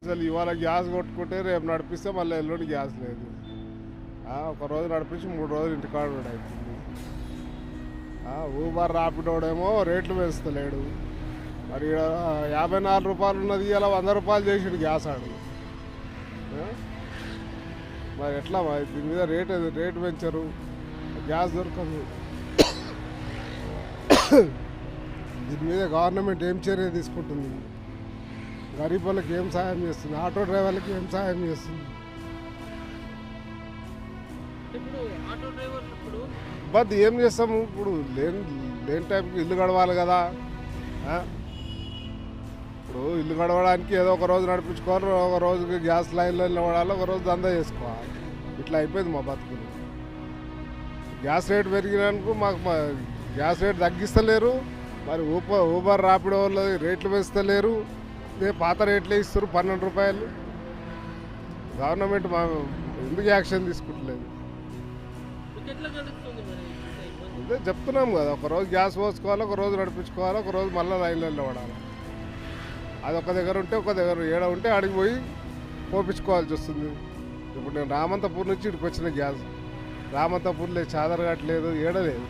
అసలు ఇవాళ గ్యాస్ కొట్టుకుంటే రేపు నడిపిస్తే మళ్ళీ ఎల్లుండి గ్యాస్ లేదు. ఒక రోజు నడిపించి 3 రోజులు ఇంటికాడ అవుతుంది. ఊబర్ ర్యాపిడోడేమో రేట్లు పెంచుతలేడు. మరి 54 రూపాయలు ఉన్నది ఇలా 100 రూపాయలు చేసిండు గ్యాస్ ఆడు. మరి ఎట్లా మరి దీని మీద రేటు పెంచరు, గ్యాస్ దొరకదు. దీని మీద గవర్నమెంట్ ఏం చర్య తీసుకుంటుంది? గరీబ్ వాళ్ళకి ఏం సాయం చేస్తుంది? ఆటో డ్రైవర్లకి ఏం సాయం చేస్తుంది? బట్ ఏం చేస్తాము ఇప్పుడు? లేని టైంకి ఇల్లు గడవాలి కదా. ఇప్పుడు ఇల్లు గడవడానికి ఏదో ఒక రోజు నడిపించుకోవాలి, ఒక రోజుకి గ్యాస్ లైన్లో నిలబడాలి, ఒక రోజు దందా చేసుకోవాలి. ఇట్లా అయిపోయింది మా బతుకులు. గ్యాస్ రేట్ పెరిగినందుకు మాకు గ్యాస్ రేట్ తగ్గిస్తలేరు. మరి ఊబర్ ర్యాపిడో వాళ్ళు రేట్లు పెంచుతలేరు. ఇదే పాత రేట్లే ఇస్తారు 12 రూపాయలు. గవర్నమెంట్ ఎందుకు యాక్షన్ తీసుకుంటలేదు? ఇదే చెప్తున్నాం కదా, ఒక రోజు గ్యాస్ పోసుకోవాలి, ఒక రోజు నడిపించుకోవాలి, ఒక రోజు మళ్ళీ లైన్లలో పడాలి. అది ఒక దగ్గర ఉంటే ఒక దగ్గర ఏడ ఉంటే ఆడికి పోయి పోపించుకోవాల్సి వస్తుంది. ఇప్పుడు నేను రామంతపూర్ నుంచి ఇక్కడికి వచ్చిన గ్యాస్ రామంతపూర్ లేదు, చాదరగట్లేదు, ఏడలేదు.